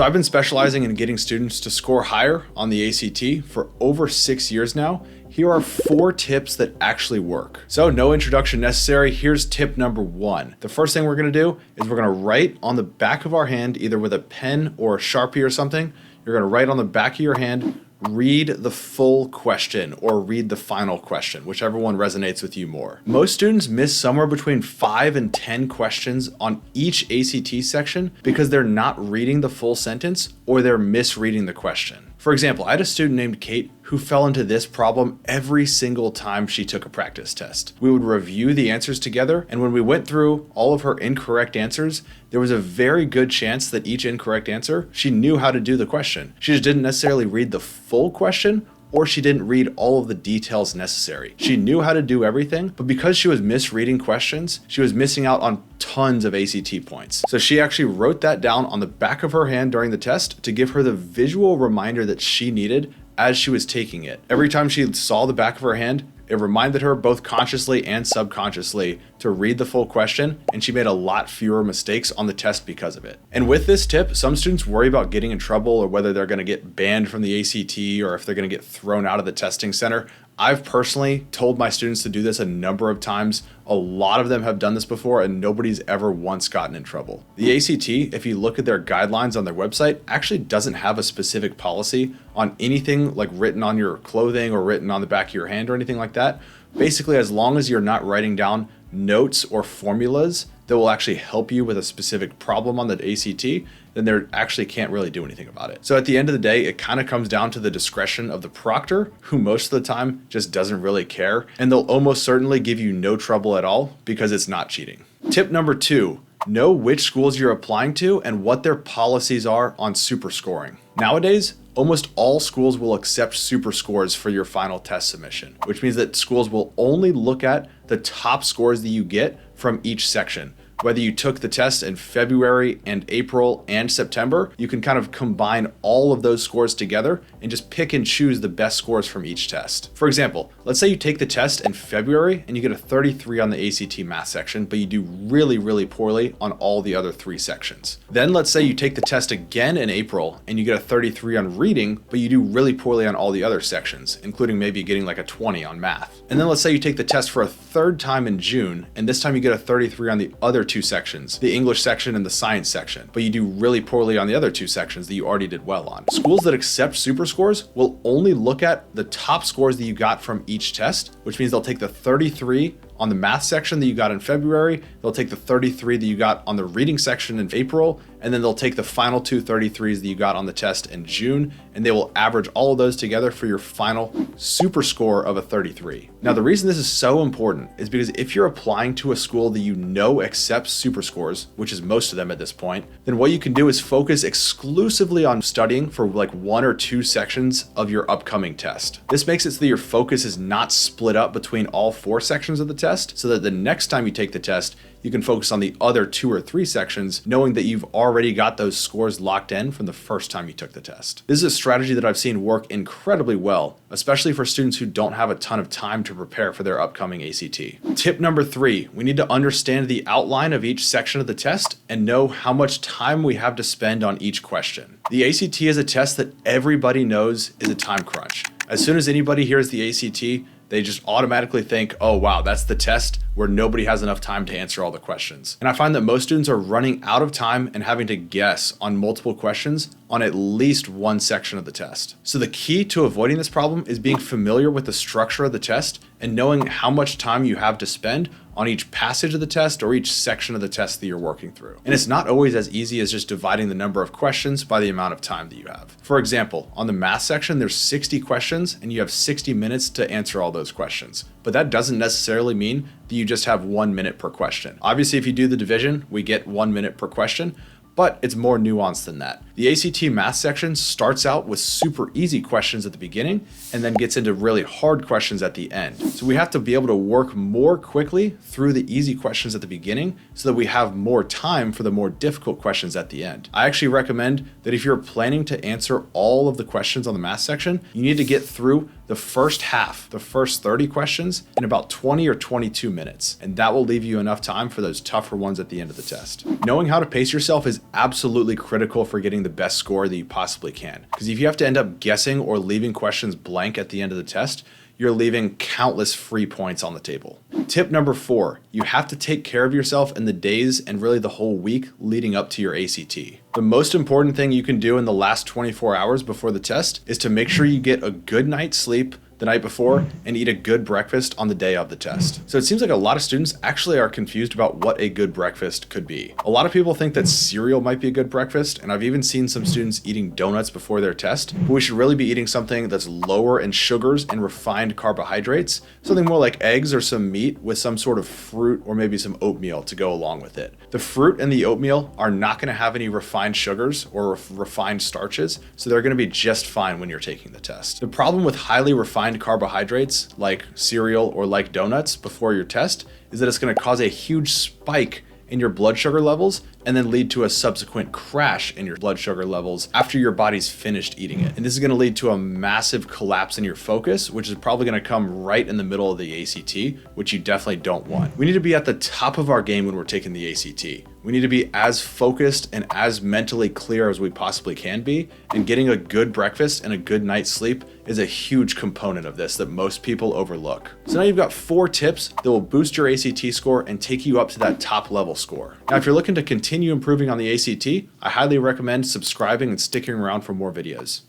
So I've been specializing in getting students to score higher on the ACT for over 6 years now. Here are 4 tips that actually work. So no introduction necessary. Here's tip number 1. The first thing we're gonna do is we're gonna write on the back of our hand, either with a pen or a Sharpie or something. You're gonna write on the back of your hand, read the full question or read the final question, whichever one resonates with you more. Most students miss somewhere between 5 and 10 questions on each ACT section because they're not reading the full sentence or they're misreading the question. For example, I had a student named Kate who fell into this problem every single time she took a practice test. We would review the answers together, and when we went through all of her incorrect answers, there was a very good chance that each incorrect answer, she knew how to do the question. She just didn't necessarily read the full question, or she didn't read all of the details necessary. She knew how to do everything, but because she was misreading questions, she was missing out on tons of ACT points. So she actually wrote that down on the back of her hand during the test to give her the visual reminder that she needed as she was taking it. Every time she saw the back of her hand, it reminded her both consciously and subconsciously to read the full question, and she made a lot fewer mistakes on the test because of it. And with this tip, some students worry about getting in trouble or whether they're gonna get banned from the ACT or if they're gonna get thrown out of the testing center. I've personally told my students to do this a number of times. A lot of them have done this before and nobody's ever once gotten in trouble. The ACT, if you look at their guidelines on their website, actually doesn't have a specific policy on anything like written on your clothing or written on the back of your hand or anything like that. Basically, as long as you're not writing down notes or formulas that will actually help you with a specific problem on the ACT, then they actually can't really do anything about it. So at the end of the day, it kind of comes down to the discretion of the proctor, who most of the time just doesn't really care, and they'll almost certainly give you no trouble at all because it's not cheating. Tip number 2, know which schools you're applying to and what their policies are on super scoring. Nowadays, almost all schools will accept super scores for your final test submission, which means that schools will only look at the top scores that you get from each section. Whether you took the test in February and April and September, you can kind of combine all of those scores together and just pick and choose the best scores from each test. For example, let's say you take the test in February and you get a 33 on the ACT math section, but you do really, really poorly on all the other 3 sections. Then let's say you take the test again in April and you get a 33 on reading, but you do really poorly on all the other sections, including maybe getting like a 20 on math. And then let's say you take the test for a 3rd time in June, and this time you get a 33 on the other 2 sections, the English section and the science section, but you do really poorly on the other 2 sections that you already did well on. Schools that accept super scores will only look at the top scores that you got from each test, which means they'll take the 33 on the math section that you got in February, they'll take the 33 that you got on the reading section in April, and then they'll take the final 2 33s that you got on the test in June, and they will average all of those together for your final super score of a 33. Now, the reason this is so important is because if you're applying to a school that you know accepts super scores, which is most of them at this point, then what you can do is focus exclusively on studying for like 1 or 2 sections of your upcoming test. This makes it so that your focus is not split up between all 4 sections of the test, so that the next time you take the test, you can focus on the other 2 or 3 sections, knowing that you've already got those scores locked in from the first time you took the test. This is a strategy that I've seen work incredibly well, especially for students who don't have a ton of time to prepare for their upcoming ACT. Tip number 3, we need to understand the outline of each section of the test and know how much time we have to spend on each question. The ACT is a test that everybody knows is a time crunch. As soon as anybody hears the ACT, they just automatically think, oh wow, that's the test where nobody has enough time to answer all the questions. And I find that most students are running out of time and having to guess on multiple questions on at least 1 section of the test. So the key to avoiding this problem is being familiar with the structure of the test and knowing how much time you have to spend on each passage of the test or each section of the test that you're working through. And it's not always as easy as just dividing the number of questions by the amount of time that you have. For example, on the math section, there's 60 questions and you have 60 minutes to answer all those questions. But that doesn't necessarily mean that you just have 1 minute per question. Obviously, if you do the division, we get 1 minute per question, but it's more nuanced than that. The ACT math section starts out with super easy questions at the beginning and then gets into really hard questions at the end. So we have to be able to work more quickly through the easy questions at the beginning so that we have more time for the more difficult questions at the end. I actually recommend that if you're planning to answer all of the questions on the math section, you need to get through the first half, the first 30 questions in about 20 or 22 minutes. And that will leave you enough time for those tougher ones at the end of the test. Knowing how to pace yourself is absolutely critical for getting the best score that you possibly can. Because if you have to end up guessing or leaving questions blank at the end of the test, you're leaving countless free points on the table. Tip number 4, you have to take care of yourself in the days and really the whole week leading up to your ACT. The most important thing you can do in the last 24 hours before the test is to make sure you get a good night's sleep the night before and eat a good breakfast on the day of the test. So it seems like a lot of students actually are confused about what a good breakfast could be. A lot of people think that cereal might be a good breakfast, and I've even seen some students eating donuts before their test, but we should really be eating something that's lower in sugars and refined carbohydrates, something more like eggs or some meat with some sort of fruit or maybe some oatmeal to go along with it. The fruit and the oatmeal are not gonna have any refined sugars or refined starches, so they're gonna be just fine when you're taking the test. The problem with highly refined carbohydrates like cereal or like donuts before your test is that it's going to cause a huge spike in your blood sugar levels and then lead to a subsequent crash in your blood sugar levels after your body's finished eating it. And this is going to lead to a massive collapse in your focus, which is probably going to come right in the middle of the ACT, which you definitely don't want. We need to be at the top of our game when we're taking the ACT. We need to be as focused and as mentally clear as we possibly can be, and getting a good breakfast and a good night's sleep is a huge component of this that most people overlook. So now you've got 4 tips that will boost your ACT score and take you up to that top level score. Now, if you're looking to continue improving on the ACT, I highly recommend subscribing and sticking around for more videos.